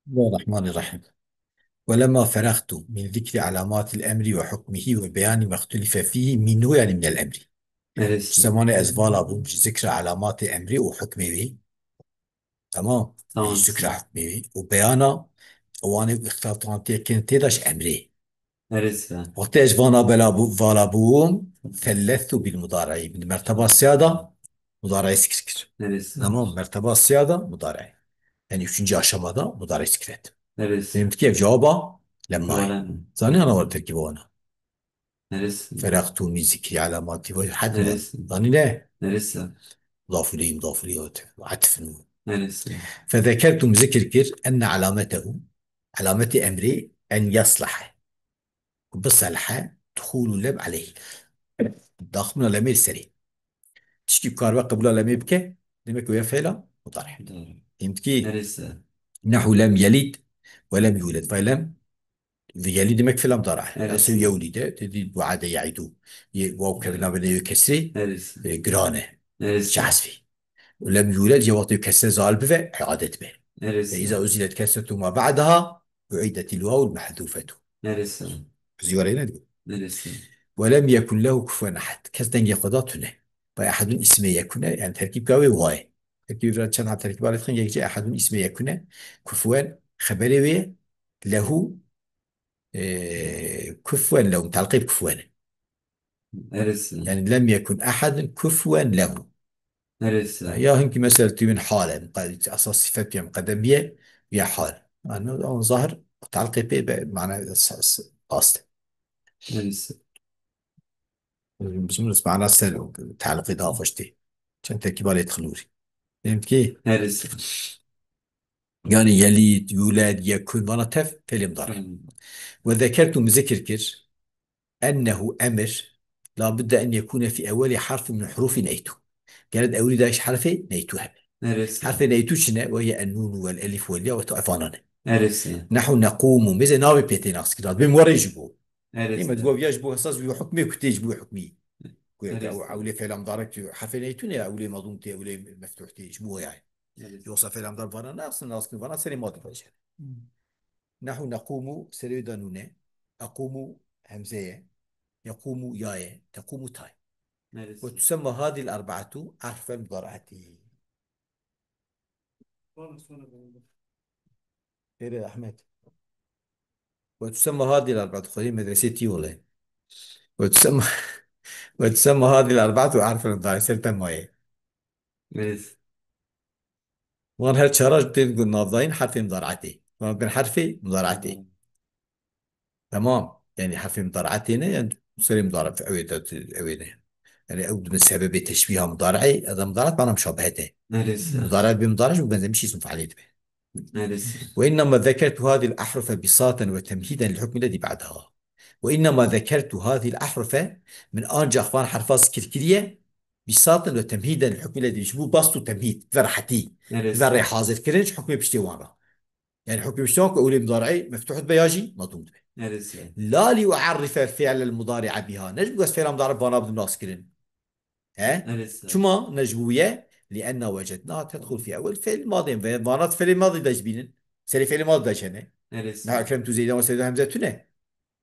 بسم الله الرحمن الرحيم. ولما فرغت من ذكر علامات الأمر وحكمه وبيان ما اختلف فيه منه يعني من الأمر. Neresi? زمان أزفال أبو ذكر علامات الأمر وحكمه. تمام. يعني Tamam. ذكر حكمه وبيان وأنا اختلطت كنت تدش أمري. Neresi? وقت أزفانا بلابو فالابوهم ثلثوا بالمضارع من مرتبة السيادة مضارع سكر. Neresi? تمام. مرتبة السيادة مضارع يعني üçüncü aşamada mudari siklet. Neresi? فهمت كيف جوابه؟ لما هي Yuvarlak mı? ثاني أنا ورد تركيبه أنا Neresi? فرغت من ذكري علاماتي وحد من Neresi? ظني لا Neresi? مضاف لي عطف. Neresi? فذكرت من ذكر أن علامته علامة أمري أن يصلح بصلح دخول اللب عليه ضخم لم السري تشكي كاروا قبل لم يبكى لم ويا فعلا مضارع. Doğru. فهمت كيف؟ Neresi? نحو لم يلد ولم يولد فلم يلد مك فيلم ضرع أصل Neresi? يولد تدي وعد يعيدو وكبنا بنا يكسري Neresi? جرانه Neresi? شعسفي ولم يولد جوات يكسر زال به إعادة به. Neresi? فإذا أزيلت كسرة ما بعدها أعيدت الواو المحذوفة. Neresi? زيورين دول. Neresi? ولم يكن له كفوا أحد كسدن يقضاتنا فأحد اسمه يكون يعني تركيب قوي وهاي تركيب راتشان على تركيب على خن يجي أحد اسمه يكون كفوا خبره له كفوا له متعلقين بكفوا Neresi? يعني لم يكن أحد كفوا له. Neresi? يا هنك مسألة من حالة أساس صفات مقدمية يا حال أنا ظاهر تعلق بمعنى قاصد Neresi? بس معنى سل تعلق إضافة شتي عشان تركيب على يدخلوري. فهمت كيف؟ Neresi? يعني يليد يولاد يكون ونطف فعل مضارع. Tamam. وذكرت من ذكر أنه أمر لا بد أن يكون في أول حرف من حروف نيته. قالت أولي داش حرفي نيتها Neresi? حرف نيتوشنا وهي النون والألف والياء وتعفاننا. Neresi? نحن نقوم ماذا نابي بيتيناكس كده بموري يجبو إما Neresi? تقول يجبو أساس بيو حكمي كتيج بيو حكمي أو Neresi? أولي فعل مضارك حرف نيتون أولي مضمتي أولي مفتوح تيج مو يعني Neresi? يوصف فعل مضارك فانا ناس فانا سري ما تفعل. نحن نقوم سريداننا أقوم همزة يقوم ياي تقوم تاي. Neresi? وتسمى هذه الأربعة حرف المضارعة. خير يا أحمد. وتسمى هذه الأربعة خليل مدرستي والله. وتسمى وتسمى هذه الأربعة أعرف المضارع سلطة موية. Neresi? وأنا هالشرج بتقول نافذين حرف مضارعتي وأنا بين حرفي مضارعتي. Tamam. تمام يعني حرف مضارعتي هنا يعني سري مضارع في أويدة أويدة يعني أود من سبب تشبيه مضارعي هذا مضارع معناه مشابهته. Neresi? مضارع بمضارع وبنزل اسم فعليه به. Neresi? وإنما ذكرت هذه الأحرف بساطا وتمهيدا للحكم الذي بعدها. وإنما ذكرت هذه الأحرف من أنجى أخوان حرفاز كركرية بساطا وتمهيدا للحكم الذي يشبه بسط وتمهيد فرحتي فرح Neresi? حاضر كرنج حكم بشتي وانا يعني حكم بشتوك أولي مضارعي مفتوح بياجي مضموم به. Neresi? لا ليعرف فعل المضارع بها نجم بس فعل مضارع بنا بدون ناس كرن. ها Neresi? شما نجبوية لأن وجدناها تدخل في أول فعل ماضي فمانات فعل ماضي داجبين سري فعل ماضي داجنه. نحن Neresi? أكرمت زيدا وسيدا همزة تنه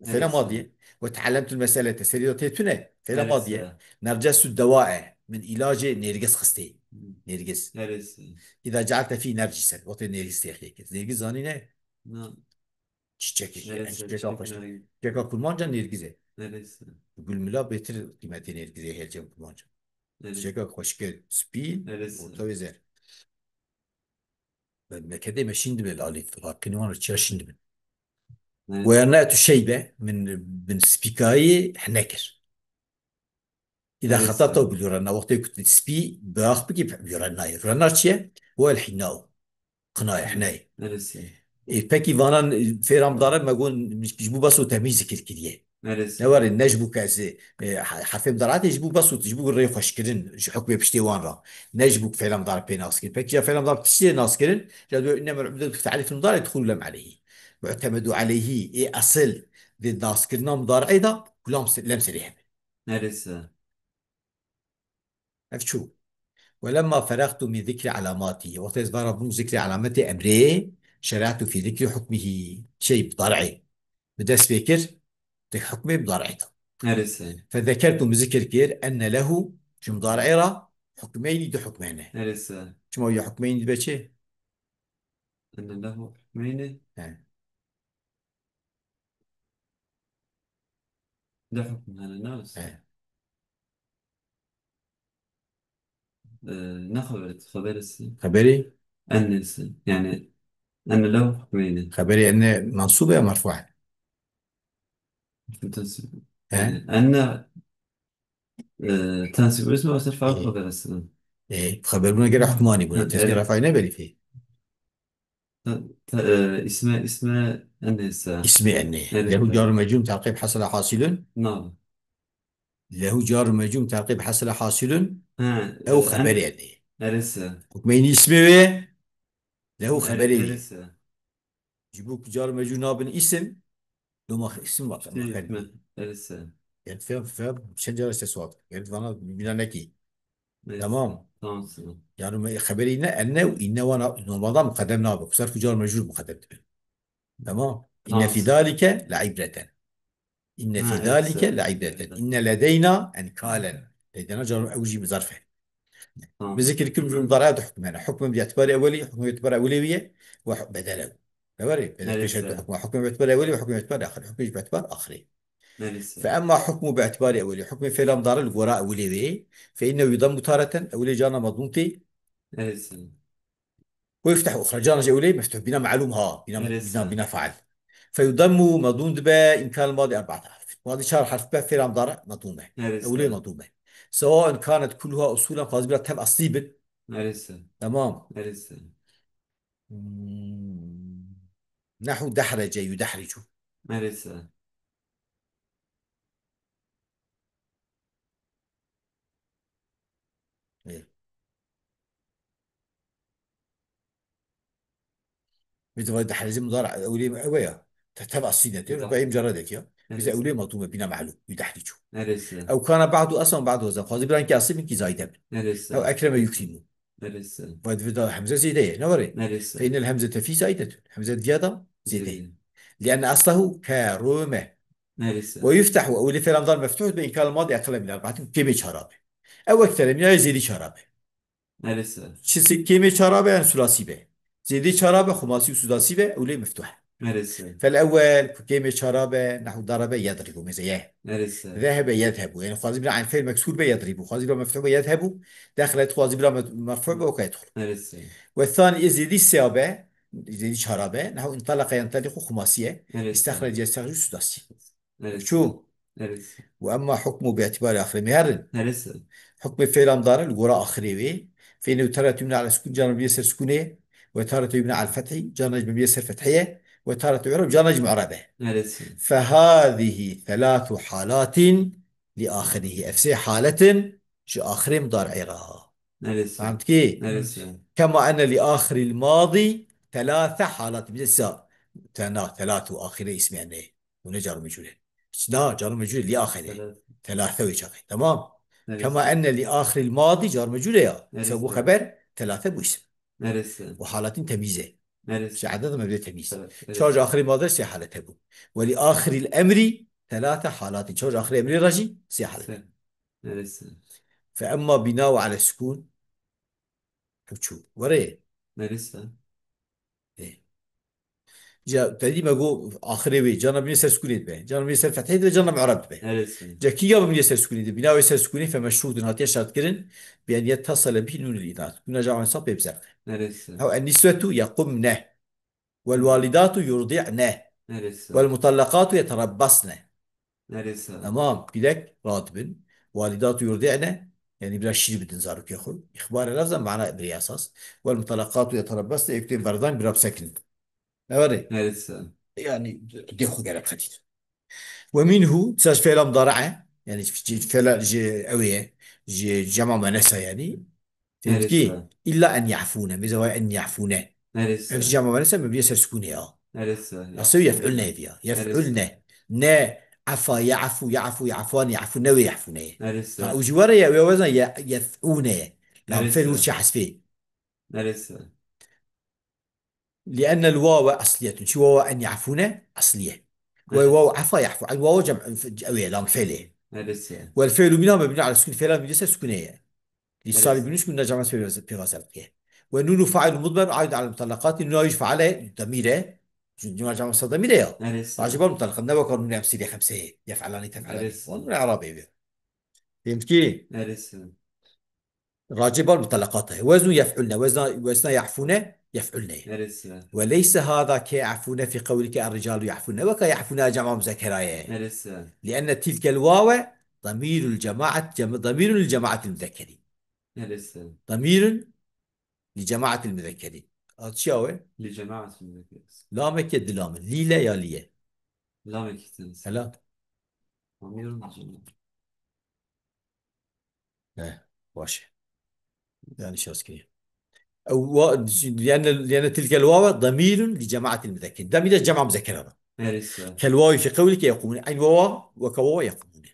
فعل Neresi? ماضية. وتعلمت المسألة سريرة تنه فعل ماضية. Neresi? نرجس الدواء من علاج نرجس خستي نرجس. Neresi? إذا جعلت فيه نرجسا وطي نرجس تيخيك نرجس زاني نه No. çiçek yani Neresi? çiçek Çiçek akmıştı. neresi? Çiçek kulmanca nirgize. Neresi? Gülmüla betir kıymeti nirgize helcem kulmanca. Neresi? Çiçek hoşgel spi Neresi? orta vezer. Ben mekede me şimdi bel alif hakkını var çya şimdi ben. Neresi? ويرنأت الشيبة من سبيكاي حنكر. إذا خططت Neresi? باليورنا وقت كنت سبي باخ بجيب يورنا يورنا شيء هو الحناء قناع حناي. Neresi? peki vanan في رمضان ما أقول مش بيجيبوا بس وتمييز كذي Neresi? نوار النجبو كازي حرف مضارعات يجيبوا بس وتجيبوا الريخ وشكرن حكم بشتي وان را نجبو فعل مضارع بين ناسكن بك جاء فعل مضارع تشتي ناسكن جاء إنما العبد في تعريف المضارع يدخل لهم عليه واعتمدوا عليه إيه أصل ذي ناسكن مضارع أيضا كلهم لم سريهم. Neresi? عرفت شو. ولما فرغت من ذكر علاماته وقت ضرب ذكر علامات أمره شرعت في ذكر حكمه شيء بضرعه بدأس فكر ذك حكمه بضرعته. هرسة. فذكرت بذكر كير أن له شو مضارعه حكمين دو حكمين. هرسة. شو هي حكمين دو بشي؟ أن له حكمين. ده حكم على الناس. آه. نخبرت خبر السن. خبري. أن السن يعني أن له حكمين. خبري أن منصوبة أو مرفوعة؟ تنسب ها. أن تنسب اسمه وترفع إيه. خبر السن. إيه خبر بنا جرى حكماني بنا تسني ت- رفع نبري فيه. اسم أن الساعة. اسمي أني له هرسة. جار مجرور تعقيب حصل حاصل. نعم. له جار مجرور تعقيب حصل حاصل. ها. أو خبري أن. أني هرسة. حكمين اسمه له خبري. هرسة. جيبوك جار مجرور نابن اسم لو ما اسم ما شنو خبرني. اسمه؟ هرسة. يعني فاهم شجرة استسواق يعني فانا بنا نكي. هرسة. تمام. تمام سلام. يعني ما خبرينا أن وإن وانا إنه ما مقدم نابك صار في جار مجرور مقدم. تمام. إن تمام في سلام. ذلك لعبرة. إن في ذلك هرسة. لعبرة إن لدينا أنكالا. لدينا جار أوجي بظرفه. تمام. بذكر كل مضارعات حكم هنا حكم باعتبار أولي حكم باعتبار أولوية وبدله. تبري بدل كشف هرسة. حكم حكم باعتبار أولي وحكم باعتبار آخر حكم باعتبار آخر. هرسة. فأما حكم باعتبار أولي حكم فعل مضارع الوراء أولوية فإنه يضم تارة أولي جانا مضمومتي هرسة. ويفتح أخرى جانا أولي مفتوح بنا معلوم ها بنا هرسة. فعل. فيضم مضموم باء إن كان الماضي أربعة حرف ماضي شهر حرف باء فعل مضارع مضمومة أولي هرسة. مضمومة سواء كانت كلها أصولا فاضلة تم أصيبت. هرسة. تمام. هرسة. مم. نحو دحرج يدحرج. هرسة. إيه. مثل دحرج مضارع أولي أويا تتبع الصينة يضحك. تبع مجردك يا إذا هرسة. أولي مضمومة بنا معلوم يدحرج. هرسة. أو كان بعده أصلا بعده وزن فاضل بلا إنك أصيب إنك زايدة أو هرسة. أكرم يكرم. هرسة. فإذا همزة زيدية نوري. هرسة. فإن الهمزة في زايدة همزة زيادة زيدة زين. لأن أصله كرومة. هرسة. ويفتح أولي فعل مضارع مفتوح بإن كان الماضي أقل من أربعة كيمي شرابة أو أكثر من يزيد شرابة. هرسة. كيمي شرابة يعني ثلاثي به زيدي شرابة خماسي وسداسي به أولي مفتوحة. هرسة. فالأول كيمي شرابة نحو ضرب يضرب مزياه. هرسة. ذهب يذهب يعني خاص بلا عن فعل مكسور بيضرب خاص بلا مفتوح بيذهب دخلت خاص بلا مرفوع بوقع يدخل. هرسة. والثاني يزيد السيابة يزيد شرابة نحو انطلق ينطلق خماسية هرسة. استخرج يستخرج سداسي. هرسة. شو. هرسة. وأما حكمه باعتبار آخر مهر هرسة. حكم فعل مضارع الوراء آخره فإنه تارة يبنى على سكون جانب يسر سكونية وتارة يبنى على الفتح جانب يسر فتحية وتارة يعرب جانب معربة. هرسة. فهذه ثلاث حالات لآخره أفسي حالة شو آخر مضارع. هرسة. فهمت كيف؟ هرسة. كما أن لآخر الماضي ثلاث حالات مثل ثلاث وآخره اسم يعني ونجار مجهول لا جار مجهول لآخره ثلاثة. ثلاثة وشغل تمام. كما هرسة. أن لآخر الماضي جار مجهول يا سبب هرسة. خبر ثلاثة باسم هرسة. وحالات تمييزه مش هرسة. عدد مبدأ تمييز. شارج هرسة. آخر الماضي سي حالة تبو ولآخر الأمر ثلاث حالات شارج آخر الأمر رجي سي حالة. هرسة. فأما بناء على السكون شو وريه. هرسة. إيه. جا تدي ما جو آخره بي جانا بني سكونيت به جانا بني فتحي ده جانا معرب به. هرسة. جا كي قام بني سكونيت بناء يسر سكوني فمشروط هاتي شرط كرن بأن يتصل به نون الإناث كنا جامع صاب بيبزر. هرسة. أو النسوة يقمن والوالدات يرضعن هرسة. والمطلقات يتربصن. هرسة. تمام بدك راتب والدات يرضعن يعني بلا شيء بدن زارك ياخذ إخبار لفظا معناه برياساس. والمطلقات يتربصن يكتب فردان برب سكن. أوري. هرسة. يعني دي خو قالب خديد. ومنه تساج فعل مضارعة يعني فعل أويه جمع مؤنث يعني فهمت كي هرسة. إلا أن يعفون ماذا أن يعفون في هرسة. جمع مؤنث ما بيصير سكوني هرسة أصل يعفون. يفعلنا فيها هرسة. يفعلنا نا عفا يعفو يعفو يعفوان يعفون ويعفون هرسة. وجوارا يا وزن يفعون لام فين هرسة. وش حسفي. هرسة. لأن الواو أصلية، شو واو أن يعفون أصلية، وواو أرس عفا يعفو، الواو جمع أوي لام فعله، أرس والفعل منها مبني على السكون، فعل مجلس سكونية، للصالح أرس بنوش كنا جمع في غسل فيه. والنون فاعل مضمر عائد على المطلقات، النون يجفع عليه ضميره، جمع جمع ضميره، أرس راجب المطلق نبقى قانون أمثلة خمسة، يفعلان تفعلان، أرس والنون عربي. فهمت كيف؟ أرس راجب المطلقات وزن يفعلن، وزن يعفون يفعلن. أرس وليس هذا كيعفون في قولك الرجال يعفون وكيعفون جمع مذكرايا، أرس لأن تلك الواو ضمير الجماعة، ضمير للجماعة المذكر، أرس ضمير لجماعة المذكر. أتشاوي لجماعة المذكر. لامك يد لام ليلة يا ليه. لا مكتنس. هلا. ضمير الجماعة. اه واش يعني شو اسكي، أو لأن تلك الواو ضمير لجماعة المذكر، ضمير الجمع مذكر، أرس كالواو في قولك يقومون، أي واو وكواو يقومون.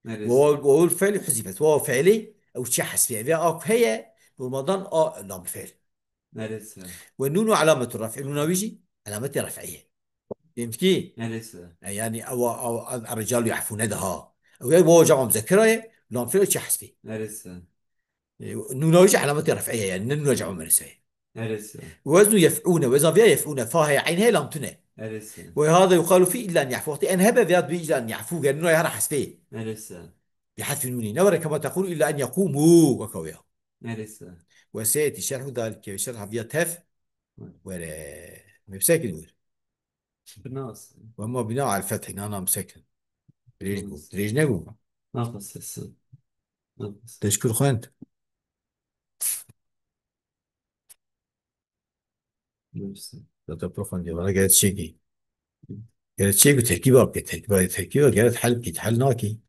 أرس وهو الفعل حذفت، وهو فعلي او تشحس فيها بها هي رمضان لام فعل. أرس والنون علامة الرفع، النون ويجي علامة رفعية. فهمت كيف؟ أرس يعني او الرجال يعرفون دها، او هو جمع مذكرة لام فعل تشحس فيه. أرس النون ويجي علامة رفعية، يعني النون جمع مرسية. أرس وزن يفعون، وإذا فيها يفعون فهي عينها لام تنه. أرس وهذا يقال فيه إلا أن يعفو، وقت أن هبه ذات بي إلا أن يعفو، لأنه يرى حسبه أرس بحذف النون، نورا كما تقول إلا أن يقوموا وكويا. أرس وسيأتي شرح ذلك شرح فيها تف ولا مساكن وير. بناس. وأما بناء على الفتح أنا مساكن ريجكو ناقص ريجنكو. ناقص السن. ناقص. تشكر خانت. نفس. لا تبرفان ولا قالت شيء، قالت شيء تركيبه، تركيبه قالت حل كي تحل ناكي.